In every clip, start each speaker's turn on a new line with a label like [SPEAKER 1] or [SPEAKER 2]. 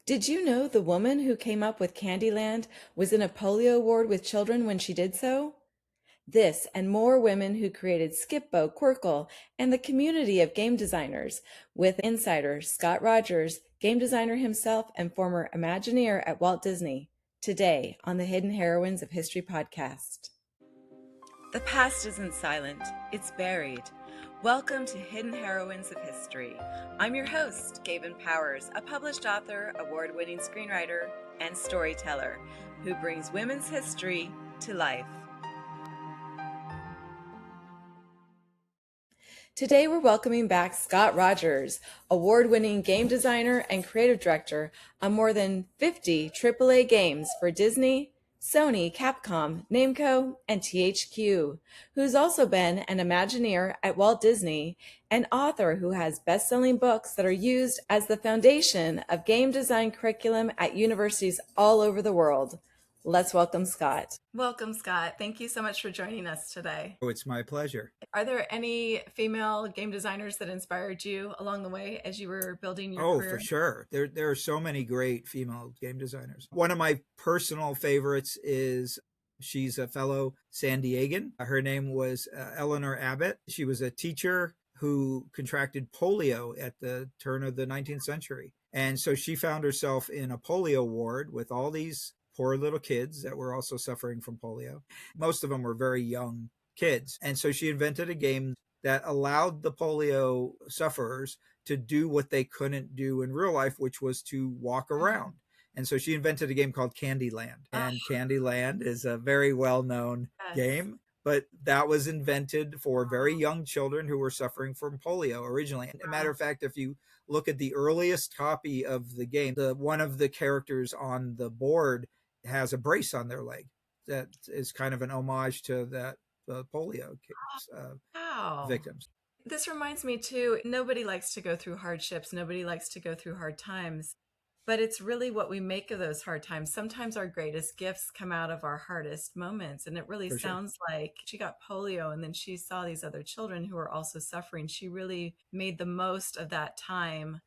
[SPEAKER 1] Did you know the woman who came up with Candyland was in a polio ward with children when she did so? This and more women who created Skip-Bo, Qwirkle, and the community of game designers with insider Scott Rogers, game designer himself and former Imagineer at Walt Disney, today on the Hidden Heroines of History podcast. The past isn't silent, it's buried. Welcome to Hidden Heroines of History. I'm your host, Gayvin Powers, a published author, award-winning screenwriter, and storyteller who brings women's history to life. Today we're welcoming back Scott Rogers, award-winning game designer and creative director on more than 50 AAA games for Disney, Sony, Capcom, Namco, and THQ, who's also been an Imagineer at Walt Disney, an author who has best-selling books that are used as the foundation of game design curriculum at universities all over the world. Let's welcome Scott. Welcome, Scott. Thank you so much for joining us today.
[SPEAKER 2] Oh, it's my pleasure.
[SPEAKER 1] Are there any female game designers that inspired you along the way as you were building your career?
[SPEAKER 2] For sure. There are so many great female game designers. One of my personal favorites is she's a fellow San Diegan. Her name was Eleanor Abbott. She was a teacher who contracted polio at the turn of the 19th century. And so she found herself in a polio ward with all these poor little kids that were also suffering from polio. Most of them were very young kids. And so she invented a game that allowed the polio sufferers to do what they couldn't do in real life, which was to walk around. And so she invented a game called Candyland. And Candyland is a very well-known game, but that was invented for very young children who were suffering from polio originally. And as a matter of fact, if you look at the earliest copy of the game, one of the characters on the board has a brace on their leg that is kind of an homage to that polio victims.
[SPEAKER 1] This reminds me too, nobody likes to go through hardships. Nobody likes to go through hard times, but it's really what we make of those hard times. Sometimes our greatest gifts come out of our hardest moments. And it really sounds like she got polio and then she saw these other children who were also suffering. She really made the most of that time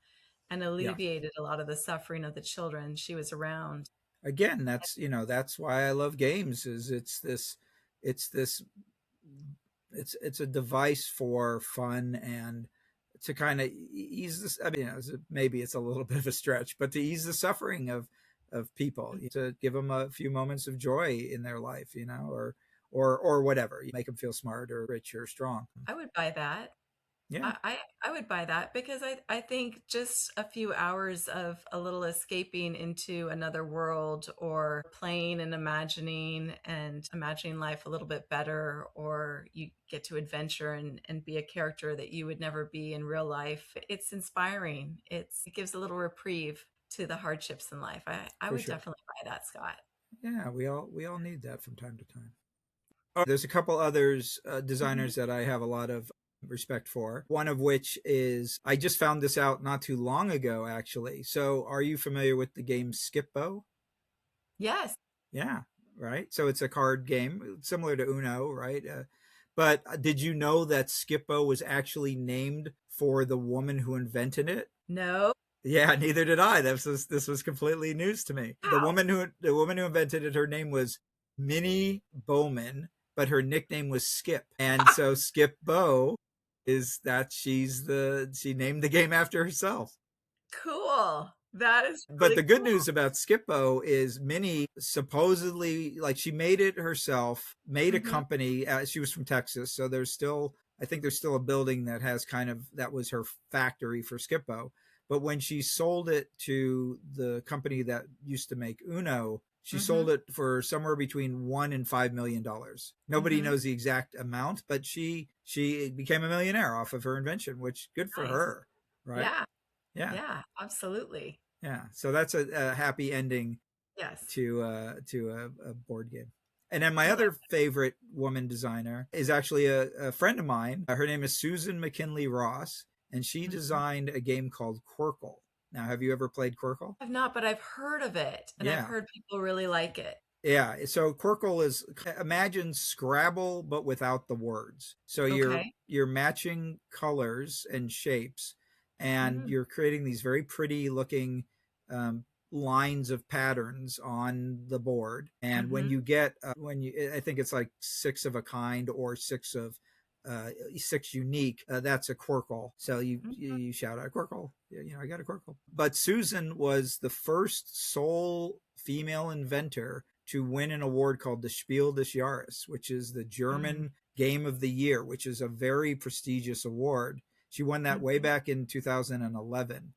[SPEAKER 1] and alleviated a lot of the suffering of the children she was around.
[SPEAKER 2] Again, that's why I love games. It's a device for fun and to kind of ease this. I mean, maybe it's a little bit of a stretch, but to ease the suffering of people, to give them a few moments of joy in their life, or whatever. You make them feel smart or rich or strong.
[SPEAKER 1] I would buy that.
[SPEAKER 2] Yeah,
[SPEAKER 1] I would buy that because I think just a few hours of a little escaping into another world or playing and imagining life a little bit better, or you get to adventure and be a character that you would never be in real life. It's inspiring. It gives a little reprieve to the hardships in life. I would definitely buy that, Scott.
[SPEAKER 2] Yeah, we all need that from time to time. There's a couple others designers that I have a lot of respect for, one of which is, I just found this out not too long ago, actually. So are you familiar with the game Skip-Bo?
[SPEAKER 1] Yes.
[SPEAKER 2] Yeah, right. So it's a card game similar to Uno, right? But did you know that Skip-Bo was actually named for the woman who invented it?
[SPEAKER 1] No.
[SPEAKER 2] Yeah, neither did I. This was completely news to me. Wow. The woman who invented it, her name was Minnie Bowman, but her nickname was Skip. And so Skip-Bo is that she named the game after herself.
[SPEAKER 1] Cool. That is really
[SPEAKER 2] But the good news about Skip-Bo is Minnie supposedly, she made it herself, made a company. She was from Texas, so I think there's still a building that has that was her factory for Skip-Bo. But when she sold it to the company that used to make Uno, she sold it for somewhere between $1 and $5 million. Nobody knows the exact amount, but she became a millionaire off of her invention, which good for her, right?
[SPEAKER 1] Yeah, absolutely.
[SPEAKER 2] Yeah, so that's a happy ending.
[SPEAKER 1] Yes.
[SPEAKER 2] To a board game. And then my other favorite woman designer is actually a friend of mine. Her name is Susan McKinley Ross, and she designed a game called Qwirkle. Now, have you ever played Qwirkle?
[SPEAKER 1] I've not, but I've heard of it, and I've heard people really like it.
[SPEAKER 2] Yeah, so Qwirkle is, imagine Scrabble, but without the words. So you're matching colors and shapes, and you're creating these very pretty looking lines of patterns on the board, and when
[SPEAKER 1] Mm-hmm.
[SPEAKER 2] you get I think it's like six of a kind or six unique, that's a Qwirkle. So you shout out Qwirkle, I got a Qwirkle. But Susan was the first sole female inventor to win an award called the Spiel des Jahres, which is the
[SPEAKER 1] Mm-hmm.
[SPEAKER 2] German Game of the Year, which is a very prestigious award. She won that way back in 2011.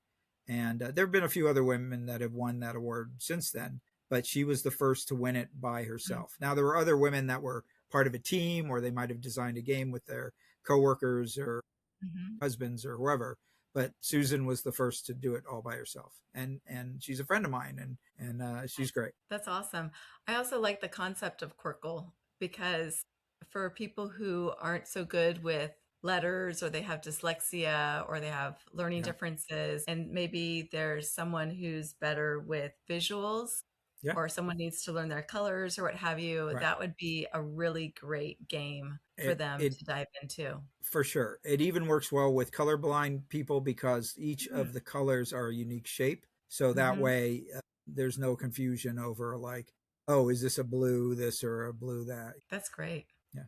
[SPEAKER 2] And there have been a few other women that have won that award since then, but she was the first to win it by herself. Now, there were other women that were part of a team, or they might have designed a game with their coworkers or
[SPEAKER 1] Mm-hmm.
[SPEAKER 2] husbands or whoever. But Susan was the first to do it all by herself, and she's a friend of mine, and she's great.
[SPEAKER 1] That's awesome. I also like the concept of Quirkle because for people who aren't so good with letters or they have dyslexia or they have learning
[SPEAKER 2] Yeah,
[SPEAKER 1] differences, and maybe there's someone who's better with visuals
[SPEAKER 2] yeah,
[SPEAKER 1] or someone needs to learn their colors or what have you,
[SPEAKER 2] right.
[SPEAKER 1] that would be a really great game for them
[SPEAKER 2] It
[SPEAKER 1] to dive into.
[SPEAKER 2] for sure. It even works well with colorblind people because each
[SPEAKER 1] Mm.
[SPEAKER 2] of the colors are a unique shape. So that
[SPEAKER 1] Mm-hmm.
[SPEAKER 2] way, there's no confusion over like, oh, is this a blue this or a blue that?
[SPEAKER 1] That's great.
[SPEAKER 2] Yeah.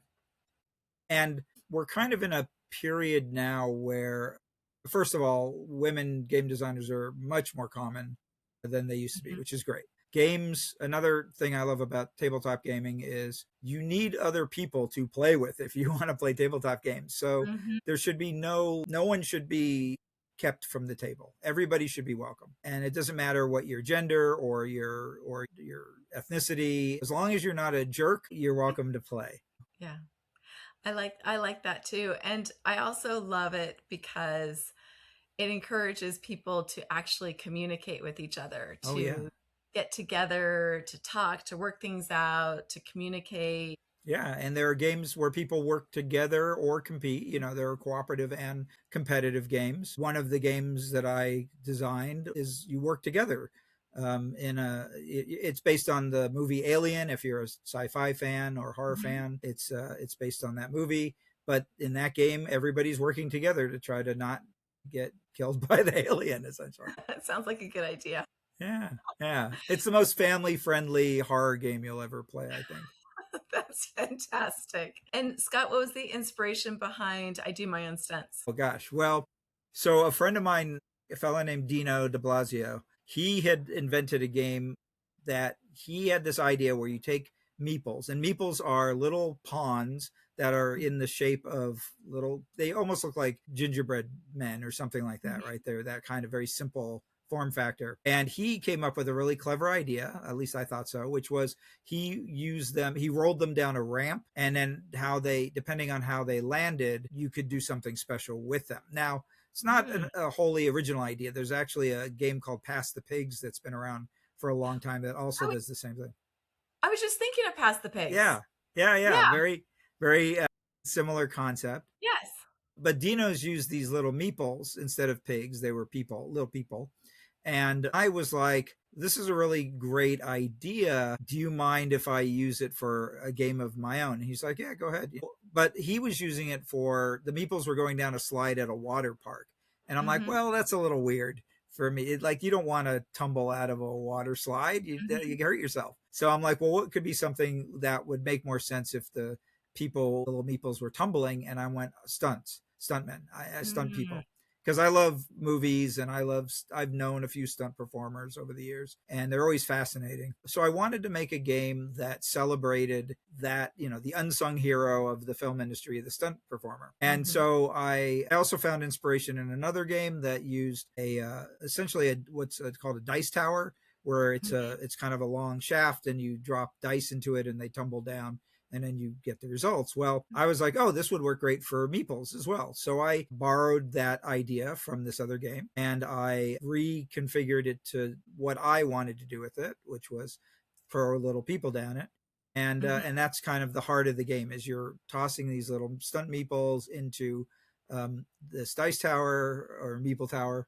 [SPEAKER 2] And we're kind of in a period now where, first of all, women game designers are much more common than they used to be,
[SPEAKER 1] Mm-hmm.
[SPEAKER 2] which is great. Games, another thing I love about tabletop gaming is you need other people to play with if you want to play tabletop games. So
[SPEAKER 1] Mm-hmm.
[SPEAKER 2] there should be no one should be kept from the table. Everybody should be welcome. And it doesn't matter what your gender or your ethnicity. As long as you're not a jerk, you're welcome to play.
[SPEAKER 1] Yeah. I like that too. And I also love it because it encourages people to actually communicate with each other,
[SPEAKER 2] Oh yeah.
[SPEAKER 1] to get together, to talk, to work things out, to communicate.
[SPEAKER 2] Yeah, and there are games where people work together or compete. There are cooperative and competitive games. One of the games that I designed is you work together. It's based on the movie Alien. If you're a sci-fi fan or horror
[SPEAKER 1] Mhm.
[SPEAKER 2] fan, it's based on that movie. But in that game, everybody's working together to try to not get killed by the alien, essentially.
[SPEAKER 1] That sounds like a good idea.
[SPEAKER 2] Yeah, yeah. It's the most family-friendly horror game you'll ever play, I think.
[SPEAKER 1] That's fantastic. And Scott, what was the inspiration behind I Do My Own Stunts?
[SPEAKER 2] Oh gosh. Well, so a friend of mine, a fellow named Dino de Blasio, he had invented a game that he had this idea where you take meeples, and meeples are little pawns that are in the shape of they almost look like gingerbread men or something like that,
[SPEAKER 1] Mhm.
[SPEAKER 2] right? They're that kind of very simple form factor. And he came up with a really clever idea, at least I thought so, which was he rolled them down a ramp, and then depending on how they landed, you could do something special with them. Now, it's not
[SPEAKER 1] Mm.
[SPEAKER 2] a wholly original idea. There's actually a game called Pass the Pigs that's been around for a long time that also
[SPEAKER 1] I was,
[SPEAKER 2] does the same thing.
[SPEAKER 1] I was just thinking of Past the Pigs.
[SPEAKER 2] Yeah, yeah, yeah.
[SPEAKER 1] Yeah.
[SPEAKER 2] Very, very similar concept.
[SPEAKER 1] Yes.
[SPEAKER 2] But Dino's used these little meeples instead of pigs. They were little people. And I was like, this is a really great idea. Do you mind if I use it for a game of my own? And he's like, yeah, go ahead. But he was using it for the meeples were going down a slide at a water park. And I'm like,
[SPEAKER 1] Mm-hmm.
[SPEAKER 2] well, that's a little weird for me. Like, you don't want to tumble out of a water slide,
[SPEAKER 1] Mm-hmm.
[SPEAKER 2] you hurt yourself. So I'm like, well, what could be something that would make more sense if the little meeples were tumbling? And I went, stuntmen, I stunt
[SPEAKER 1] Mm.
[SPEAKER 2] people, because I love movies and I've known a few stunt performers over the years, and they're always fascinating. So I wanted to make a game that celebrated that, the unsung hero of the film industry, the stunt performer. And
[SPEAKER 1] Mm-hmm.
[SPEAKER 2] so I also found inspiration in another game that used essentially what's called a dice tower, where it's kind of a long shaft and you drop dice into it and they tumble down and then you get the results. Well, I was like, oh, this would work great for meeples as well. So I borrowed that idea from this other game and I reconfigured it to what I wanted to do with it, which was throw little people down it.
[SPEAKER 1] Mm-hmm.
[SPEAKER 2] And that's kind of the heart of the game, is you're tossing these little stunt meeples into this dice tower or meeple tower,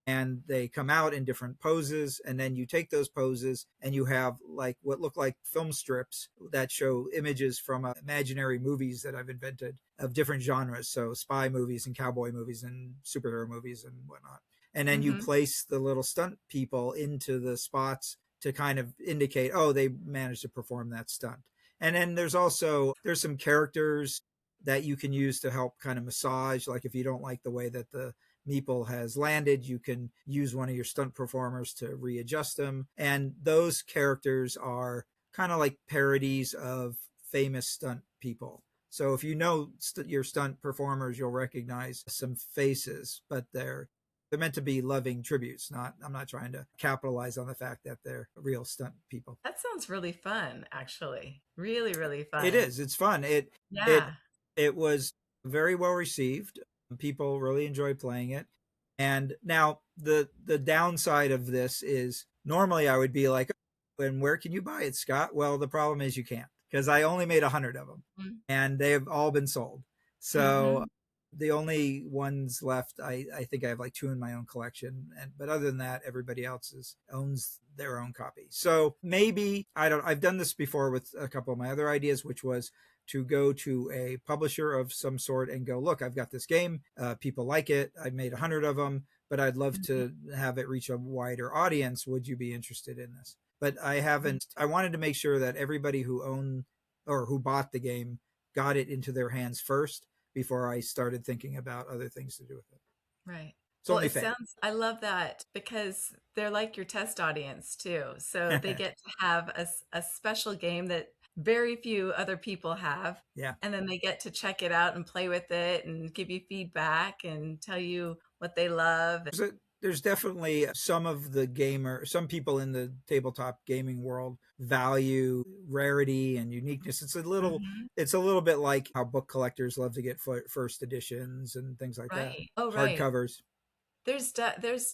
[SPEAKER 2] and they come out in different poses, and then you take those poses and you have like what look like film strips that show images from imaginary movies that I've invented of different genres, so spy movies and cowboy movies and superhero movies and whatnot. And then you
[SPEAKER 1] Mm-hmm.
[SPEAKER 2] place the little stunt people into the spots to kind of indicate, oh, they managed to perform that stunt. And then there's some characters that you can use to help kind of massage. Like if you don't like the way that the meeple has landed, you can use one of your stunt performers to readjust them. And those characters are kind of like parodies of famous stunt people. So if you know your stunt performers, you'll recognize some faces, but they're meant to be loving tributes. Not I'm not trying to capitalize on the fact that they're real stunt people.
[SPEAKER 1] That sounds really fun, actually. Really, really
[SPEAKER 2] It
[SPEAKER 1] fun.
[SPEAKER 2] is. It's fun. It
[SPEAKER 1] Yeah.
[SPEAKER 2] it was very well received. People really enjoy playing it. And now the downside of this is normally I would be like, "Oh, and where can you buy it, Scott?" Well, the problem is you can't because I only made 100 of them, and they have all been sold. So
[SPEAKER 1] Mm-hmm.
[SPEAKER 2] the only ones left, I think I have like two in my own collection, but other than that, everybody else owns their own copy. So maybe I've done this before with a couple of my other ideas, which was to go to a publisher of some sort and go, look, I've got this game. People like it. I've made 100 of them, but I'd love
[SPEAKER 1] Mm-hmm.
[SPEAKER 2] to have it reach a wider audience. Would you be interested in this? But I
[SPEAKER 1] Mm-hmm.
[SPEAKER 2] haven't. I wanted to make sure that everybody who owned or who bought the game got it into their hands first before I started thinking about other things to do with it.
[SPEAKER 1] Right.
[SPEAKER 2] It's
[SPEAKER 1] Well,
[SPEAKER 2] only
[SPEAKER 1] it
[SPEAKER 2] fair.
[SPEAKER 1] sounds, I love that because they're like your test audience too. So they get to have a special game that very few other people have.
[SPEAKER 2] Yeah.
[SPEAKER 1] And then they get to check it out and play with it and give you feedback and tell you what they love.
[SPEAKER 2] There's definitely some people in the tabletop gaming world value rarity and uniqueness.
[SPEAKER 1] Mhm.
[SPEAKER 2] It's a little bit like how book collectors love to get first editions and things like that,
[SPEAKER 1] Right. Oh, right.
[SPEAKER 2] hardcovers.
[SPEAKER 1] There's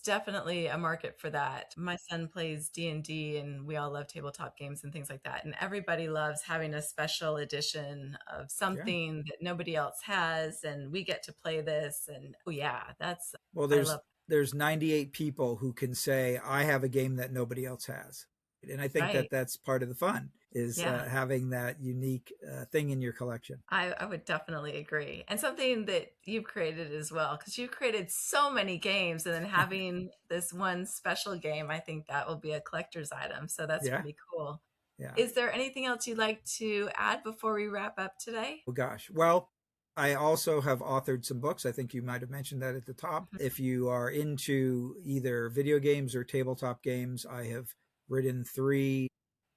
[SPEAKER 1] definitely a market for that. My son plays D&D and D, and we all love tabletop games and things like that. And everybody loves having a special edition of
[SPEAKER 2] Yeah.
[SPEAKER 1] something that nobody else has and we get to play this and oh yeah, that's
[SPEAKER 2] Well,
[SPEAKER 1] I love
[SPEAKER 2] there's 98 people who can say I have a game that nobody else has, and I think that
[SPEAKER 1] right.
[SPEAKER 2] that's part of the fun is
[SPEAKER 1] Yeah.
[SPEAKER 2] having that unique thing in your collection.
[SPEAKER 1] I would definitely agree. And something that you've created as well, because you've created so many games and then having this one special game, I think that will be a collector's item. So that's
[SPEAKER 2] Yeah,
[SPEAKER 1] pretty cool.
[SPEAKER 2] yeah.
[SPEAKER 1] Is there anything else you'd like to add before we wrap up today?
[SPEAKER 2] Oh gosh. Well, I also have authored some books. I think you might have mentioned that at the top.
[SPEAKER 1] Mhm.
[SPEAKER 2] If you are into either video games or tabletop games, I have written three.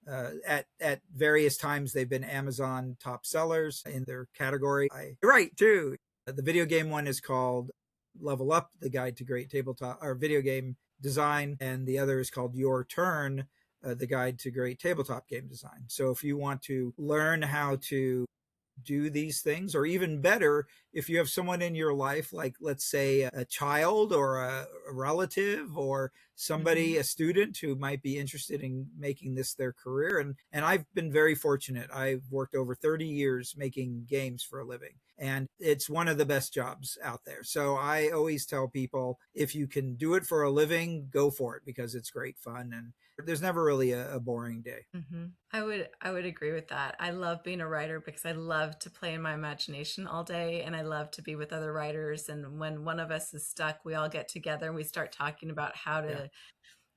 [SPEAKER 2] At various times, they've been Amazon top sellers in their category. I write too. The video game one is called Level Up: The Guide to Great Tabletop or Video Game Design, and the other is called Your Turn: The Guide to Great Tabletop Game Design. So if you want to learn how to do these things, or even better, if you have someone in your life, like let's say a child or a relative or somebody,
[SPEAKER 1] Mhm.
[SPEAKER 2] a student who might be interested in making this their career. And I've been very fortunate. I've worked over 30 years making games for a living, and it's one of the best jobs out there. So I always tell people, if you can do it for a living, go for it, because it's great fun and there's never really a boring day.
[SPEAKER 1] I would agree with that. I love being a writer because I love to play in my imagination all day and I love to be with other writers. And when one of us is stuck, we all get together and we start talking about how
[SPEAKER 2] Yeah.
[SPEAKER 1] to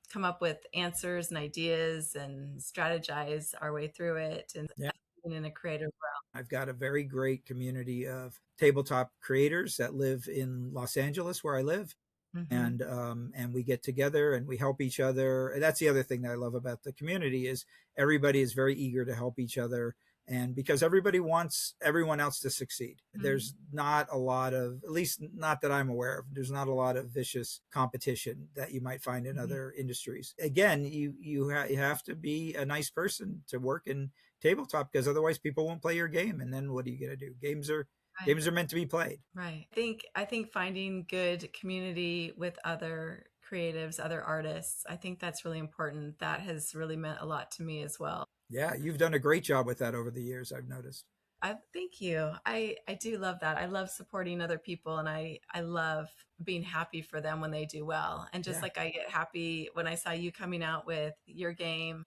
[SPEAKER 1] come up with answers and ideas and strategize our way through it and
[SPEAKER 2] Yeah.
[SPEAKER 1] being in a creative
[SPEAKER 2] I've got a very great community of tabletop creators that live in Los Angeles, where I live,
[SPEAKER 1] realm. Hmm.
[SPEAKER 2] and we get together and we help each other. And that's the other thing that I love about the community is everybody is very eager to help each other, and because everybody wants everyone else to succeed.
[SPEAKER 1] Hmm.
[SPEAKER 2] There's not a lot of, at least not that I'm aware of, there's not a lot of vicious competition that you might find in
[SPEAKER 1] Hmm.
[SPEAKER 2] other industries. Again, you have to be a nice person to work in tabletop, because otherwise people won't play your game, and then what are you going to do?
[SPEAKER 1] Right.
[SPEAKER 2] Games are meant to be played.
[SPEAKER 1] Right. I think finding good community with other creatives, other artists, I think that's really important. That has really meant a lot to me as well.
[SPEAKER 2] Yeah, you've done a great job with that over the years, I've noticed.
[SPEAKER 1] I thank you. I do love that. I love supporting other people and I love being happy for them when they do well. And just
[SPEAKER 2] Yeah.
[SPEAKER 1] like I get happy when I saw you coming out with your game,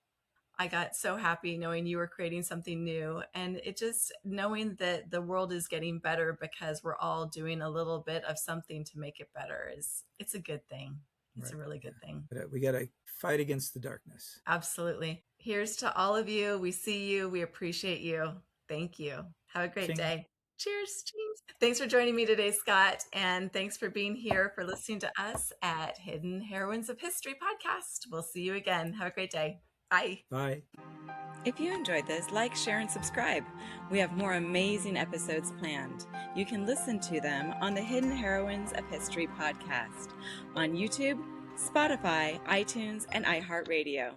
[SPEAKER 1] I got so happy knowing you were creating something new, and it just knowing that the world is getting better because we're all doing a little bit of something to make it better it's a good thing. It's a
[SPEAKER 2] Right.
[SPEAKER 1] really good thing.
[SPEAKER 2] But we got to fight against the darkness.
[SPEAKER 1] Absolutely. Here's to all of you. We see you. We appreciate you. Thank you. Have a great
[SPEAKER 2] Ching.
[SPEAKER 1] day. Cheers. Cheers. Thanks for joining me today, Scott. And thanks for being here, for listening to us at Hidden Heroines of History podcast. We'll see you again. Have a great day. Bye.
[SPEAKER 2] Bye.
[SPEAKER 1] If you enjoyed this, like, share, and subscribe. We have more amazing episodes planned. You can listen to them on the Hidden Heroines of History podcast on YouTube, Spotify, iTunes, and iHeartRadio.